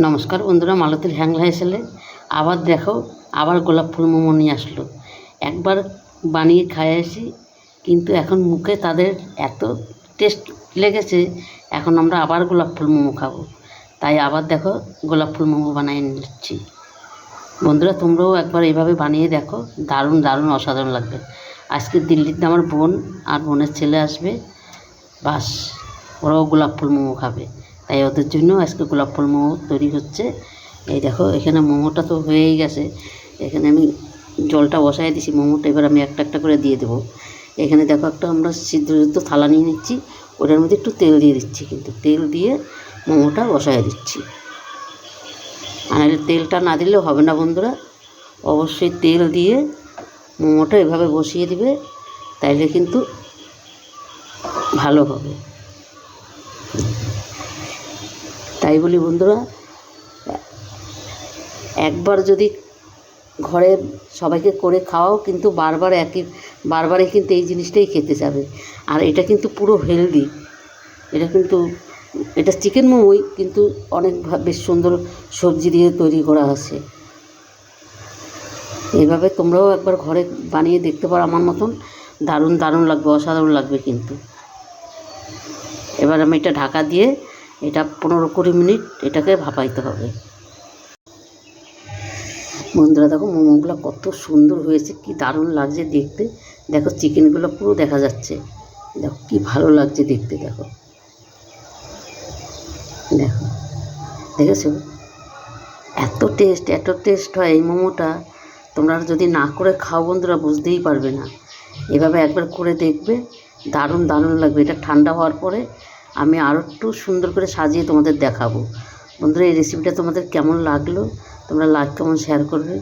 নমস্কার বন্ধুরা, মালতীর হ্যাংলা হেসেলে আবার দেখো, আবার গোলাপ ফুল মোমো নিয়ে আসলো। একবার বানিয়ে খাইয়ে আসি, কিন্তু এখন মুখে তাদের এত টেস্ট লেগেছে, এখন আমরা আবার গোলাপ ফুল মোমো খাবো। তাই আবার দেখো গোলাপ ফুল মোমো বানিয়ে নিচ্ছি। বন্ধুরা, তোমরাও একবার এইভাবে বানিয়ে দেখো, দারুণ দারুণ অসাধারণ লাগবে। আজকে দিল্লিতে আমার বোন আর বোনের ছেলে আসবে, বাস ওরাও গোলাপ ফুল মোমো খাবে, তাই ওদের জন্য আজকে গোলাপ ফুল মোমো তৈরি হচ্ছে। এই দেখো, এখানে মোমোটা তো হয়েই গেছে। এখানে আমি জলটা বসাই দিছি, মোমোটা এবার আমি একটা একটা করে দিয়ে দেবো। এখানে দেখো, একটা আমরা সিদ্ধযুক্ত থালা নিয়ে নিচ্ছি, ওটার মধ্যে একটু তেল দিয়ে দিচ্ছি, কিন্তু তেল দিয়ে মোমোটা বসাই দিচ্ছি। আর তেলটা না দিলেও হবে না বন্ধুরা, অবশ্যই তেল দিয়ে মোমোটা এভাবে বসিয়ে দিবে, তাইলে কিন্তু ভালো হবে। তাই বলি বন্ধুরা, একবার যদি ঘরে সবাইকে করে খাওয়াও, কিন্তু বারবারে কিন্তু এই জিনিসটাই খেতে যাবে। আর এটা কিন্তু পুরো হেলদি, এটা চিকেন মোমোই, কিন্তু অনেক বেশ সুন্দর সবজি দিয়ে তৈরি করা আছে। এইভাবে তোমরাও একবার ঘরে বানিয়ে দেখতে পারো, আমার মতন দারুণ দারুণ লাগবে, অসাধারণ লাগবে কিন্তু। এবার আমি এটা ঢাকা দিয়ে এটা 15-20 মিনিট এটাকে ভাপাইতে হবে। বন্ধুরা দেখো, মোমোগুলো কত সুন্দর হয়েছে, কি দারুণ লাগছে দেখতে। দেখো চিকেনগুলো পুরো দেখা যাচ্ছে, দেখো কি ভালো লাগছে দেখতে। দেখো দেখো, দেখেছো এত টেস্ট হয় এই মোমোটা। তোমরা যদি না করে খাও বন্ধুরা, বুঝতেই পারবে না। এভাবে একবার করে দেখবে, দারুণ দারুণ লাগবে। এটা ঠান্ডা হওয়ার পরে আমি আরও একটু সুন্দর করে সাজিয়ে তোমাদের দেখাবো। বন্ধুরা, এই রেসিপিটা তোমাদের কেমন লাগলো, তোমরা লাইক কমেন্ট শেয়ার করবে,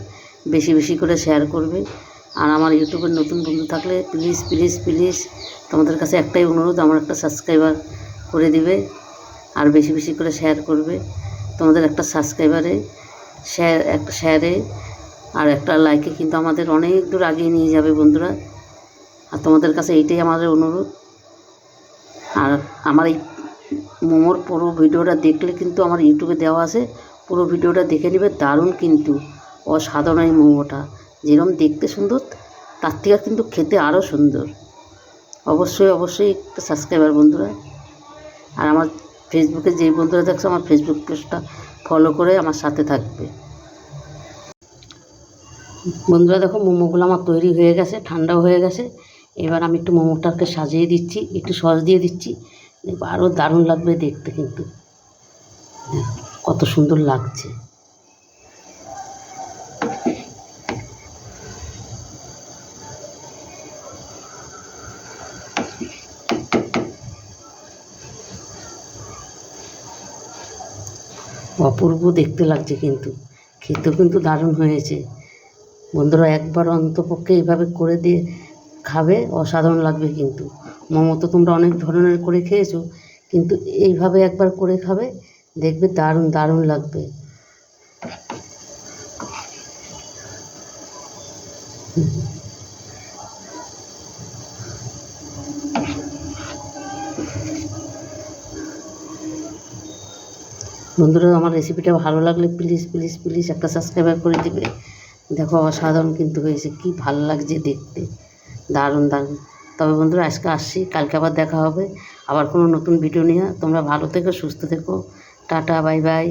বেশি বেশি করে শেয়ার করবে। আর আমার ইউটিউবের নতুন বন্ধু থাকলে প্লিজ প্লিজ প্লিজ তোমাদের কাছে একটাই অনুরোধ, আমার একটা সাবস্ক্রাইবার করে দিবে, আর বেশি বেশি করে শেয়ার করবে। তোমাদের একটা সাবস্ক্রাইবারে শেয়ারে আর একটা লাইকে কিন্তু আমাদের অনেক দূর আগিয়ে নিয়ে যাবে বন্ধুরা। আর তোমাদের কাছে এইটাই আমাদের অনুরোধ। আর আমার এই মোমোর পুরো ভিডিওটা দেখলে কিন্তু আমার ইউটিউবে দেওয়া আছে, পুরো ভিডিওটা দেখে নেবে। দারুণ কিন্তু অসাধারণ এই মোমোটা, যেরকম দেখতে সুন্দর তার থেকে কিন্তু খেতে আরও সুন্দর। অবশ্যই একটা সাবস্ক্রাইবার বন্ধুরা। আর আমার ফেসবুকে যেই বন্ধুরা দেখছো, আমার ফেসবুক পেজটা ফলো করে আমার সাথে থাকবে। বন্ধুরা দেখো, মোমোগুলো আমার তৈরি হয়ে গেছে, ঠান্ডাও হয়ে গেছে। এবার আমি একটু মোমোটাকে সাজিয়ে দিচ্ছি, একটু সস দিয়ে দিচ্ছি, দেখবো আরও দারুণ লাগবে দেখতে কিন্তু। কত সুন্দর লাগছে। অপূর্ব দেখতে লাগছে, কিন্তু খেতেও কিন্তু দারুণ হয়েছে। বন্ধুরা, একবার অন্তপক্ষে এইভাবে করে দিয়ে খাবে, অসাধারণ লাগবে কিন্তু। মোমো তো তোমরা অনেক ধরনের করে খেয়েছো, কিন্তু এইভাবে একবার করে খাবে, দেখবে দারুণ দারুণ লাগবে। বন্ধুরা, আমার রেসিপিটা ভালো লাগলে প্লিজ প্লিজ প্লিজ একটা সাবস্ক্রাইবার করে দিবে। দেখো অসাধারণ কিন্তু হয়েছে, কি ভালো লাগছে দেখতে, দারুণ দারুণ। তবে বন্ধুরা, আজকে আসছি, কালকে আবার দেখা হবে আবার কোনো নতুন ভিডিও নিয়ে। তোমরা ভালো থেকো, সুস্থ থেকো, টাটা, বাই বাই।